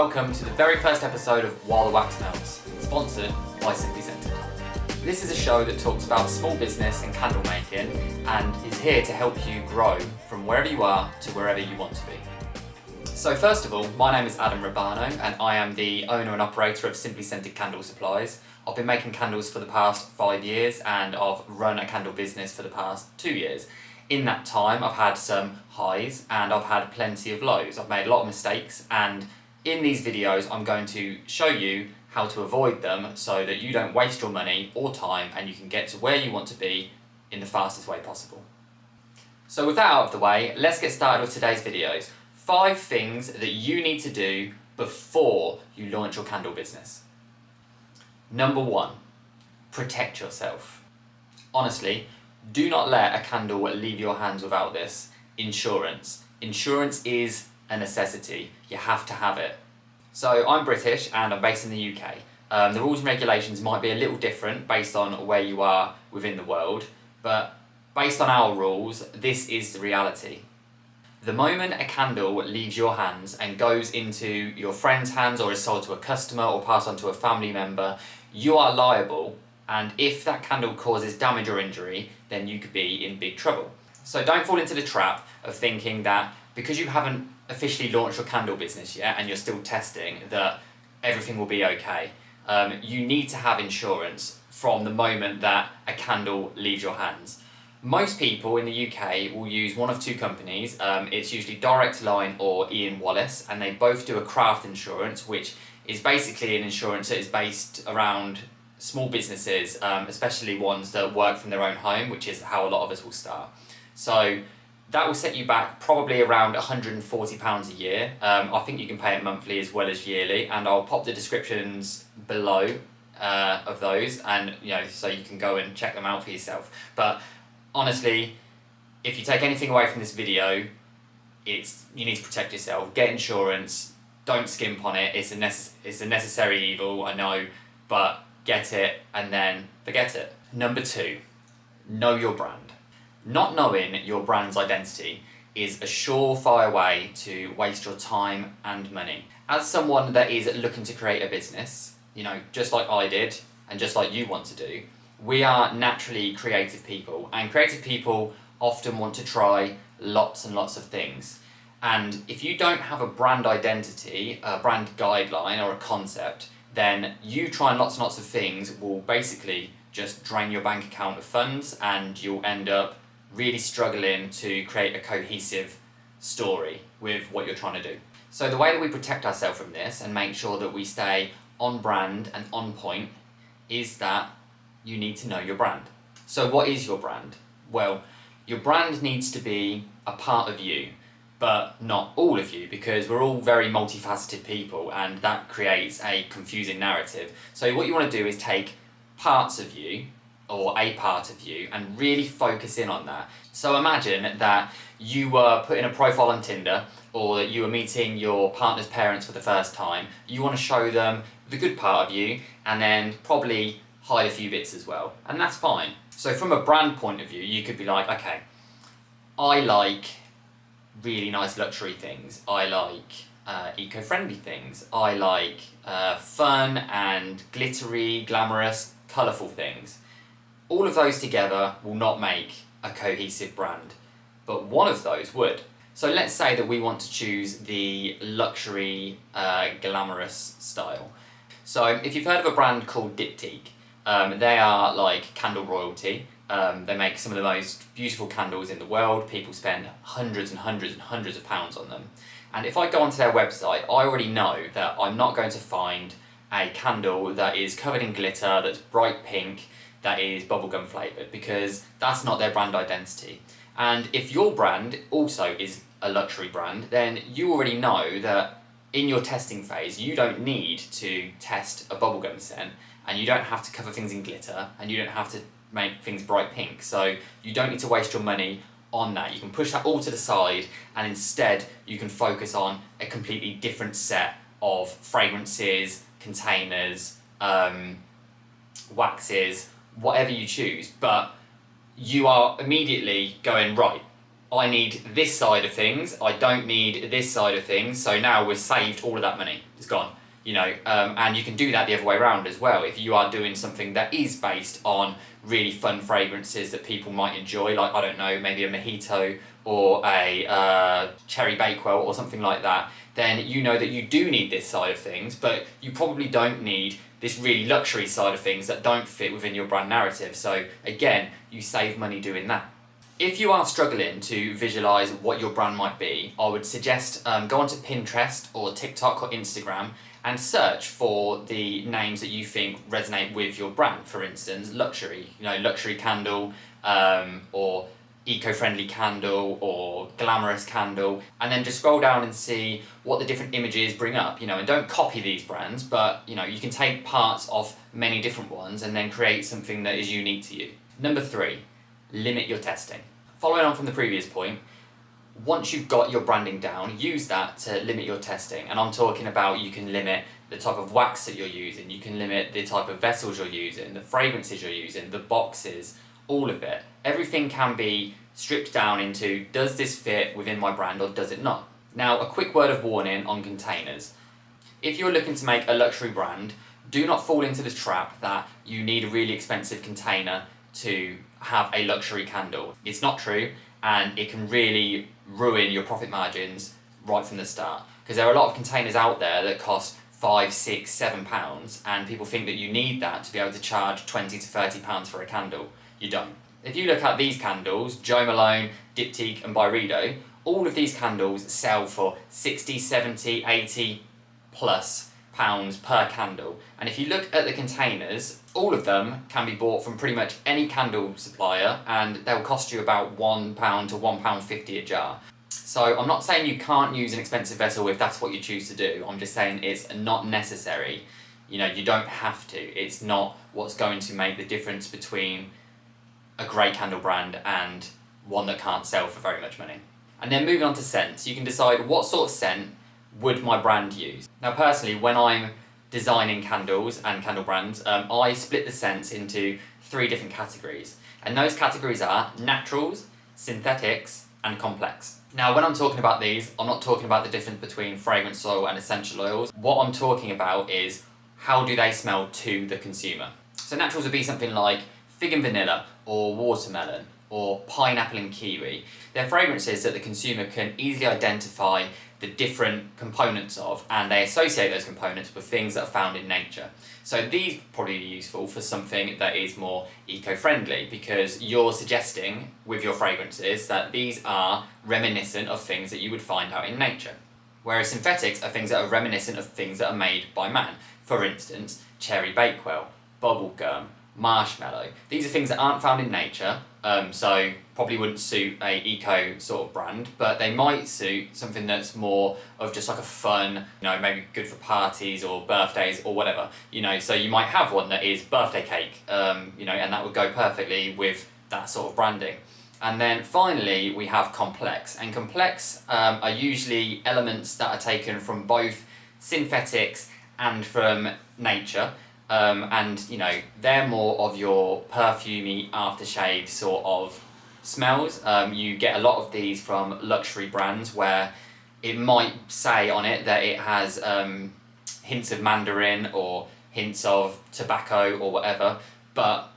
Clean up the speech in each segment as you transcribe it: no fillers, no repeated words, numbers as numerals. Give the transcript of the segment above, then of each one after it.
welcome to the very first episode of While the Wax Melts, sponsored by Simply Scented. This is a show that talks about small business and candle making and is here to help you grow from wherever you are to wherever you want to be. So first of all, my name is Adam Ribano and I am the owner and operator of Simply Scented Candle Supplies. I've been making candles for the past 5 years and I've run a candle business for the past 2 years. In that time, I've had some highs and I've had plenty of lows. I've made a lot of mistakes, and in these videos, I'm going to show you how to avoid them so that you don't waste your money or time and you can get to where you want to be in the fastest way possible. So with that out of the way, let's get started with today's videos. 5 things that you need to do before you launch your candle business. Number 1, protect yourself. Honestly, do not let a candle leave your hands without this. Insurance. Insurance is a necessity. You have to have it. So I'm British and I'm based in the UK. The rules and regulations might be a little different based on where you are within the world, but based on our rules, this is the reality. The moment a candle leaves your hands and goes into your friend's hands or is sold to a customer or passed on to a family member, you are liable. And if that candle causes damage or injury, then you could be in big trouble. So don't fall into the trap of thinking that because you haven't officially launched your candle business yet and you're still testing, that everything will be okay. You need to have insurance from the moment that a candle leaves your hands. Most people in the UK will use one of 2 companies. It's usually Direct Line or Wallace, and they both do a craft insurance, which is basically an insurance that is based around small businesses, especially ones that work from their own home, which is how a lot of us will start. So that will set you back probably around £140 a year. I think you can pay it monthly as well as yearly, and I'll pop the descriptions below of those, and so you can go and check them out for yourself. But honestly, if you take anything away from this video, you need to protect yourself. Get insurance. Don't skimp on it. It's a necessary evil, I know, but get it and then forget it. Number 2, know your brand. Not knowing your brand's identity is a surefire way to waste your time and money. As someone that is looking to create a business, just like I did and just like you want to do, we are naturally creative people, and creative people often want to try lots and lots of things. And if you don't have a brand identity, a brand guideline or a concept, then you trying lots and lots of things will basically just drain your bank account of funds, and you'll end up really struggling to create a cohesive story with what you're trying to do. So the way that we protect ourselves from this and make sure that we stay on brand and on point is that you need to know your brand. So what is your brand? Well, your brand needs to be a part of you, but not all of you, because we're all very multifaceted people and that creates a confusing narrative. So what you want to do is take parts of you, or a part of you, and really focus in on that. So imagine that you were putting a profile on Tinder, or that you were meeting your partner's parents for the first time. You want to show them the good part of you and then probably hide a few bits as well, and that's fine. So from a brand point of view, you could be like, okay, I like really nice luxury things. I like eco-friendly things. I like fun and glittery, glamorous, colourful things. All of those together will not make a cohesive brand, but one of those would. So let's say that we want to choose the luxury, glamorous style. So if you've heard of a brand called Diptyque, they are like candle royalty. They make some of the most beautiful candles in the world. People spend hundreds and hundreds and hundreds of pounds on them. And if I go onto their website, I already know that I'm not going to find a candle that is covered in glitter, that's bright pink, that is bubblegum flavoured, because that's not their brand identity. And if your brand also is a luxury brand, then you already know that in your testing phase, you don't need to test a bubblegum scent, and you don't have to cover things in glitter, and you don't have to make things bright pink. So you don't need to waste your money on that. You can push that all to the side, and instead you can focus on a completely different set of fragrances, containers, waxes, whatever you choose. But you are immediately going, right, I need this side of things, I don't need this side of things, so now we've saved all of that money. It's gone. And you can do that the other way around as well. If you are doing something that is based on really fun fragrances that people might enjoy, like, I don't know, maybe a mojito or a cherry bakewell or something like that, then you know that you do need this side of things, but you probably don't need this really luxury side of things that don't fit within your brand narrative. So again, you save money doing that. If you are struggling to visualise what your brand might be, I would suggest go onto Pinterest or TikTok or Instagram and search for the names that you think resonate with your brand. For instance, luxury, luxury candle, or eco-friendly candle, or glamorous candle, and then just scroll down and see what the different images bring up, and don't copy these brands, but you can take parts of many different ones and then create something that is unique to you. Number 3, limit your testing. Following on from the previous point, once you've got your branding down, use that to limit your testing. And I'm talking about, you can limit the type of wax that you're using, you can limit the type of vessels you're using, the fragrances you're using, the boxes, all of it. Everything can be stripped down into, does this fit within my brand or does it not? Now, a quick word of warning on containers. If you're looking to make a luxury brand, do not fall into the trap that you need a really expensive container to have a luxury candle. It's not true, and it can really ruin your profit margins right from the start, because there are a lot of containers out there that cost £5, £6, £7, and people think that you need that to be able to charge £20 to £30 for a candle. You don't. If you look at these candles, Jo Malone, Diptyque and Byredo, all of these candles sell for 60, 70, 80 plus pounds per candle. And if you look at the containers, all of them can be bought from pretty much any candle supplier, and they'll cost you about £1 to £1.50 a jar. So I'm not saying you can't use an expensive vessel if that's what you choose to do. I'm just saying it's not necessary. You don't have to. It's not what's going to make the difference between a great candle brand and one that can't sell for very much money. And then moving on to scents, you can decide what sort of scent would my brand use. Now personally, when I'm designing candles and candle brands, I split the scents into 3 different categories. And those categories are naturals, synthetics, and complex. Now when I'm talking about these, I'm not talking about the difference between fragrance oil and essential oils. What I'm talking about is, how do they smell to the consumer? So naturals would be something like fig and vanilla, or watermelon, or pineapple and kiwi. They're fragrances that the consumer can easily identify the different components of, and they associate those components with things that are found in nature. So these probably be useful for something that is more eco-friendly, because you're suggesting with your fragrances that these are reminiscent of things that you would find out in nature. Whereas synthetics are things that are reminiscent of things that are made by man. For instance, cherry bakewell, bubblegum, marshmallow. These are things that aren't found in nature, so probably wouldn't suit a eco sort of brand, but they might suit something that's more of just like a fun, maybe good for parties or birthdays or whatever. So you might have one that is birthday cake, and that would go perfectly with that sort of branding. And then finally we have complex, and complex are usually elements that are taken from both synthetics and from nature. They're more of your perfumey aftershave sort of smells. You get a lot of these from luxury brands where it might say on it that it has hints of mandarin or hints of tobacco or whatever, but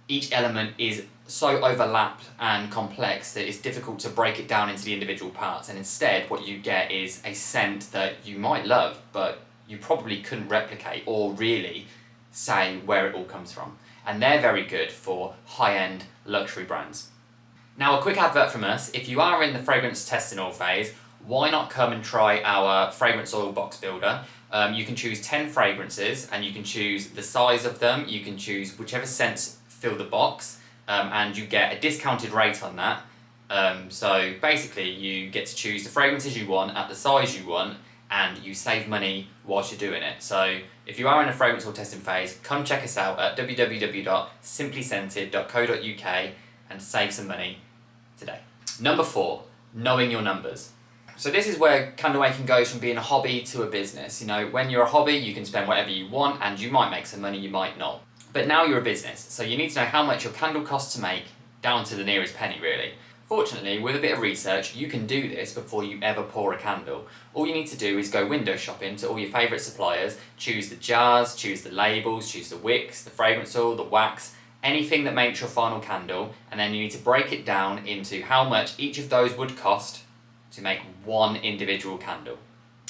each element is so overlapped and complex that it's difficult to break it down into the individual parts, and instead what you get is a scent that you might love, but you probably couldn't replicate or really say where it all comes from. And they're very good for high-end luxury brands. Now a quick advert from us: if you are in the fragrance testing oil phase, why not come and try our fragrance oil box builder. You can choose 10 fragrances and you can choose the size of them, you can choose whichever scents fill the box, and you get a discounted rate on that. So basically you get to choose the fragrances you want at the size you want, and you save money whilst you're doing it. So if you are in a fragrance oil testing phase, come check us out at www.simplyscented.co.uk and save some money today. Number 4, knowing your numbers. So this is where candle making goes from being a hobby to a business. When you're a hobby, you can spend whatever you want and you might make some money, you might not. But now you're a business, so you need to know how much your candle costs to make, down to the nearest penny really. Fortunately, with a bit of research, you can do this before you ever pour a candle. All you need to do is go window shopping to all your favourite suppliers, choose the jars, choose the labels, choose the wicks, the fragrance oil, the wax, anything that makes your final candle, and then you need to break it down into how much each of those would cost to make one individual candle.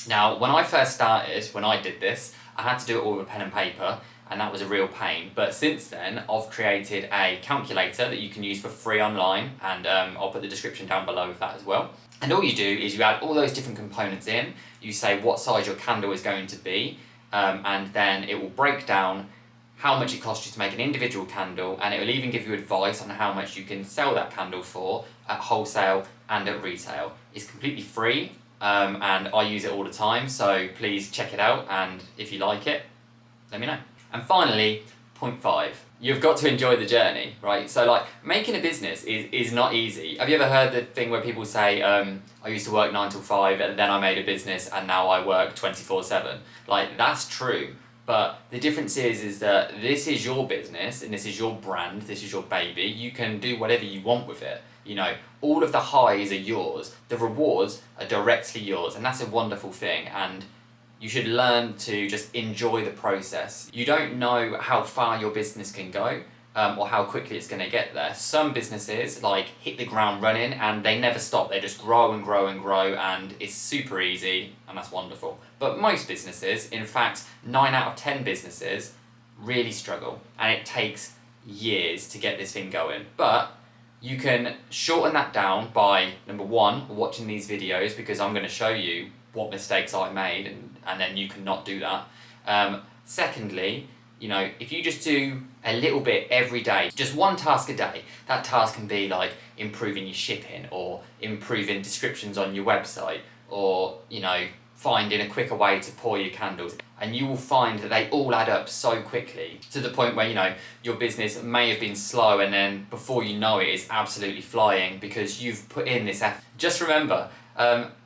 Now, when I first started, when I did this, I had to do it all with pen and paper, and that was a real pain. But since then, I've created a calculator that you can use for free online, and I'll put the description down below with that as well. And all you do is you add all those different components in, you say what size your candle is going to be, and then it will break down how much it costs you to make an individual candle, and it will even give you advice on how much you can sell that candle for at wholesale and at retail. It's completely free, and I use it all the time, so please check it out, and if you like it, let me know. And finally, point 5. You've got to enjoy the journey, right? So like, making a business is not easy. Have you ever heard the thing where people say, I used to work 9 till 5 and then I made a business and now I work 24/7? Like, that's true. But the difference is that this is your business and this is your brand, this is your baby. You can do whatever you want with it. You know, all of the highs are yours. The rewards are directly yours, and that's a wonderful thing. And you should learn to just enjoy the process. You don't know how far your business can go or how quickly it's going to get there. Some businesses like hit the ground running and they never stop. They just grow and grow and grow, and it's super easy, and that's wonderful. But most businesses, in fact 9 out of 10 businesses, really struggle, and it takes years to get this thing going. But you can shorten that down by, number 1, watching these videos, because I'm going to show you what mistakes I made, and then you can not do that. Secondly, you know, if you just do a little bit every day, just one task a day, that task can be like improving your shipping, or improving descriptions on your website, or, you know, finding a quicker way to pour your candles. And you will find that they all add up so quickly, to the point where, you know, your business may have been slow, and then before you know it, it's absolutely flying because you've put in this effort. Just remember,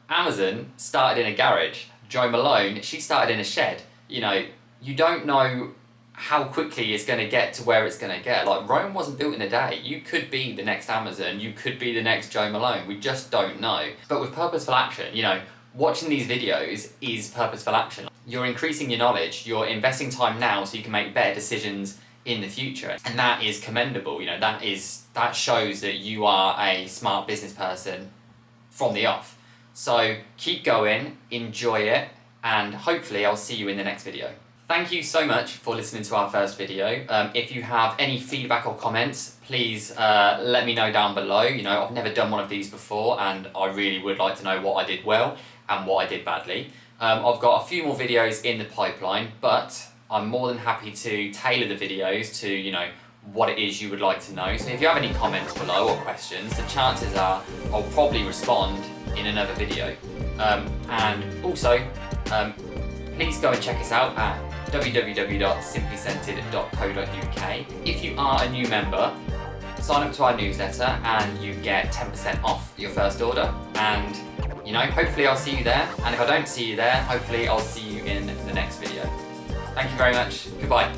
Amazon started in a garage. Jo Malone, she started in a shed. You know, you don't know how quickly it's going to get to where it's going to get. Like, Rome wasn't built in a day. You could be the next Amazon, you could be the next Jo Malone. We just don't know. But with purposeful action, you know, watching these videos is purposeful action. You're increasing your knowledge, you're investing time now so you can make better decisions in the future. And that is commendable. You know, that shows that you are a smart business person from the off. So keep going, enjoy it, and hopefully I'll see you in the next video. Thank you so much for listening to our first video. If you have any feedback or comments, please let me know down below. You know, I've never done one of these before, and I really would like to know what I did well and what I did badly. I've got a few more videos in the pipeline, but I'm more than happy to tailor the videos to, you know, what it is you would like to know. So if you have any comments below or questions, the chances are I'll probably respond in another video. And also, please go and check us out at www.simplyscented.co.uk. If you are a new member, sign up to our newsletter and you get 10% off your first order. And, you know, hopefully I'll see you there. And if I don't see you there, hopefully I'll see you in the next video. Thank you very much. Goodbye.